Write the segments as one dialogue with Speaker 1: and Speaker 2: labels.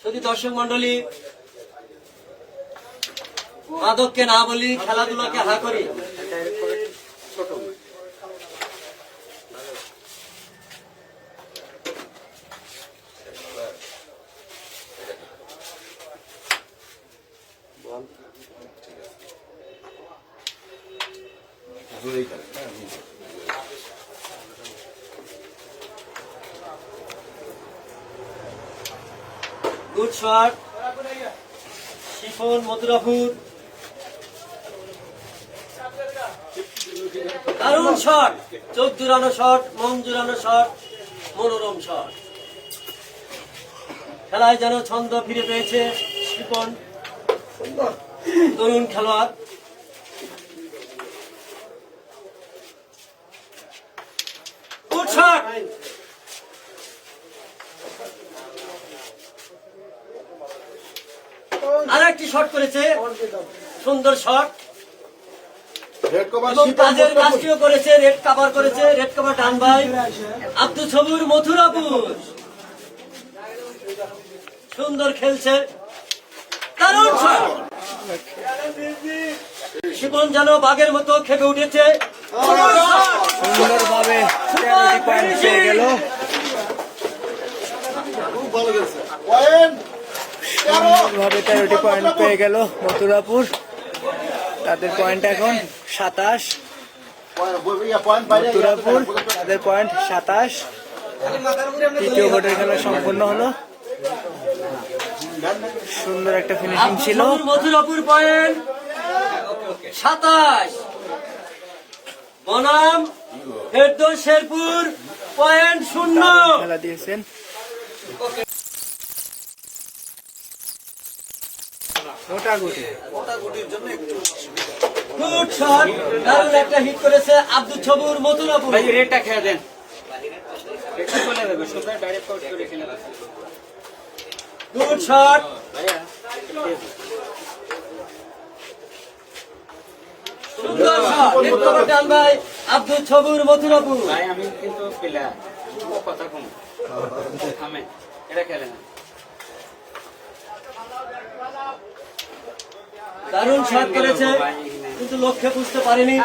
Speaker 1: যদি দর্শক মন্ডলী মাদককে না বলি, খেলাধুলাকে হা করি। Good shot, chiffon Mathurapur. দারুণ শট, চোখ জুড়ানো শট, মন জুড়ানো শট, মনোরম শট। খেলায় যেন ছন্দ ফিরে পেয়েছে শিফন, তরুণ খেলোয়াড়। গুড শট, আর একটি শট করেছে, সুন্দর শট। কাজের কাজটিও করেছে, রেড কাভার করেছে, রেড কাভার ডান ভাই আব্দুল সবুর মথুরাপুর। সুন্দর খেলছে, দারুণ শট। শিবন যেন বাঘের মতো খেপে উঠেছে,
Speaker 2: সুন্দরভাবে 13টি পয়েন্ট পেয়ে গেল। সুন্দরভাবে 13টি পয়েন্ট পেয়ে গেল মথুরাপুর। তাদের পয়েন্ট এখন 27। মথুরাপুর তাদের পয়েন্ট 27। তৃতীয় কোর্টের খেলা সম্পূর্ণ হলো। সুন্দর একটা ফিনিশিং ছিল।
Speaker 1: মথুরাপুর পয়েন্ট 27, বনাম ফেরদৌস শেরপুর পয়েন্ট 0
Speaker 2: খেলা দিয়েছেন।
Speaker 1: গুড শট, দারুণ একটা হিট করেছে আব্দুল সবুর মথুরাপুর।
Speaker 3: রেডটা খেয়ে দেন, রেডটা চলে যাবে, সোজা ডাইরেক্ট আউট করে খেলে দেন।
Speaker 1: গুড শট, সুন্দর শট, রেড কাভার ডান ভাই আব্দুল সবুর মথুরাপুর।
Speaker 3: ভাই আমি কিন্তু প্লেয়ার, কথা কম থামে, এটা খেলে না।
Speaker 1: দারুণ শট করেছে, কিন্তু লক্ষ্যে বুঝতে পারেনি।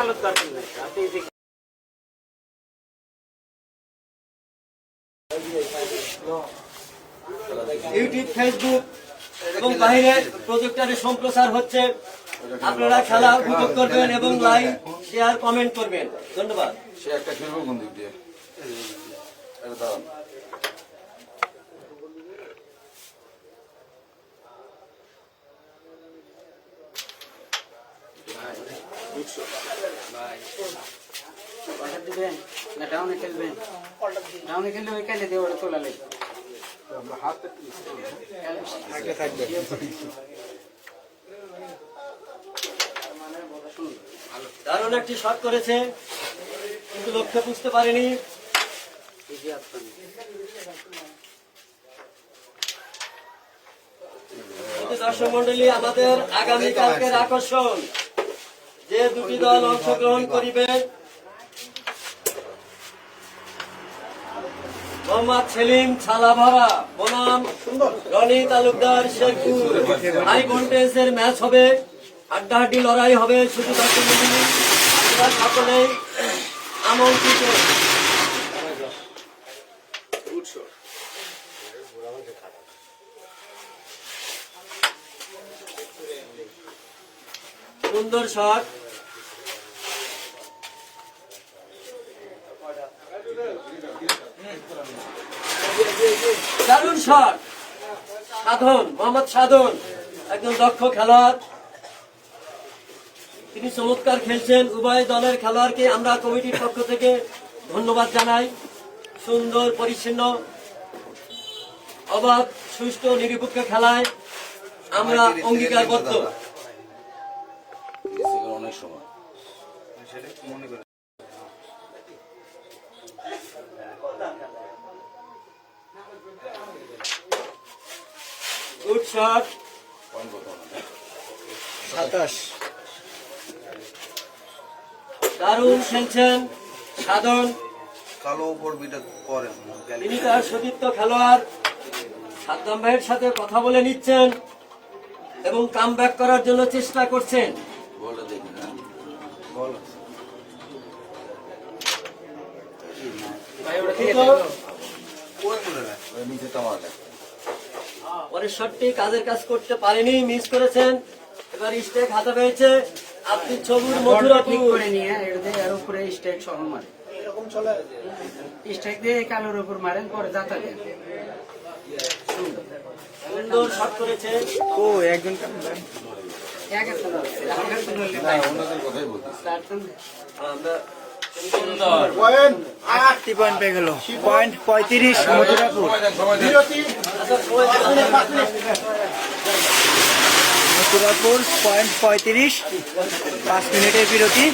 Speaker 1: ইউটিউব, ফেসবুক এবং বাইরে প্রজেক্টরে সম্প্রচার হচ্ছে। আপনারা খেলা উপভোগ করবেন এবং লাইক, শেয়ার, কমেন্ট করবেন। ধন্যবাদ।
Speaker 4: সে একটা খেলবো কোন দিক দিয়ে?
Speaker 3: দিবেন না ডাউনে খেলবেন? ডাউনে খেললে ওই খেলে দিয়ে ওটা তোলা লাগবে।
Speaker 1: দারুণ একটি শট করেছে, কিন্তু লক্ষ্যে বুঝতে পারেনি। দর্শক মন্ডলী, আমাদের আগামীকালকের আকর্ষণ, যে দুটি দল অংশগ্রহণ করিবে, মোহাম্মদ সেলিম ছালাভরা বনাম রনি তালুকদার শেরপুর। হাই ভোল্টেজের ম্যাচ হবে, হাড্ডাহাড্ডি লড়াই হবে। শুধু দর্শক মন্ডলী, আপনারা সকলেই আমন্ত্রিত। সুন্দর শট, দারুণ শট। সাধন, মোহাম্মদ সাধন একজন দক্ষ খেলোয়াড়, তিনি চমৎকার খেলছেন। উভয় দলের খেলোয়াড়কে আমরা কমিটির পক্ষ থেকে ধন্যবাদ জানাই। সুন্দর, পরিচ্ছন্ন, অবাধ, সুষ্ঠু, নিরপেক্ষ খেলায় আমরা অঙ্গীকারবদ্ধ।
Speaker 4: অনেক সময়
Speaker 1: গুড শট,
Speaker 2: 27।
Speaker 1: দারুণ খেলছেন সাধন।
Speaker 5: কালো উপর বিটা করে
Speaker 1: তিনি তার সতীর্থ খেলোয়াড় সাদ্দাম ভাইয়ের সাথে কথা বলে নিচ্ছেন এবং কামব্যাক করার জন্য চেষ্টা করছেন।
Speaker 4: বলে দেখি না
Speaker 3: ভাই ওটা দিয়ে
Speaker 1: কিন্তু
Speaker 3: দেবো।
Speaker 4: ওই নিচে তামার
Speaker 1: পরের শটটি কাজের কাজ করতে পারেনি, মিস করেছেন। এবার স্টেক হাতে পেয়েছে আপনি ছবুর
Speaker 3: বলটা ঠিক
Speaker 1: মথুরাপুর।
Speaker 3: করে নিয়ে এটা দিয়ে এর উপরে স্টেক সহ মারে স্টেক দিয়ে কালোর উপর মারেন পরে দাঁতা দেন
Speaker 1: সুন্দর শট করেছে।
Speaker 2: ও একজন
Speaker 3: এক আছে না আমার তো বললে
Speaker 4: না অন্যদের কথাই বলতেছি
Speaker 3: তারপর
Speaker 1: আমরা
Speaker 2: 8টি পয়েন্ট পেয়ে গেল। পয়েন্ট 35 মথুরাপুর।
Speaker 4: সময় দেন
Speaker 1: আচ্ছা, সময় দেন।
Speaker 2: মথুরাপুর পয়েন্ট 35, 5 মিনিটের বিরতি।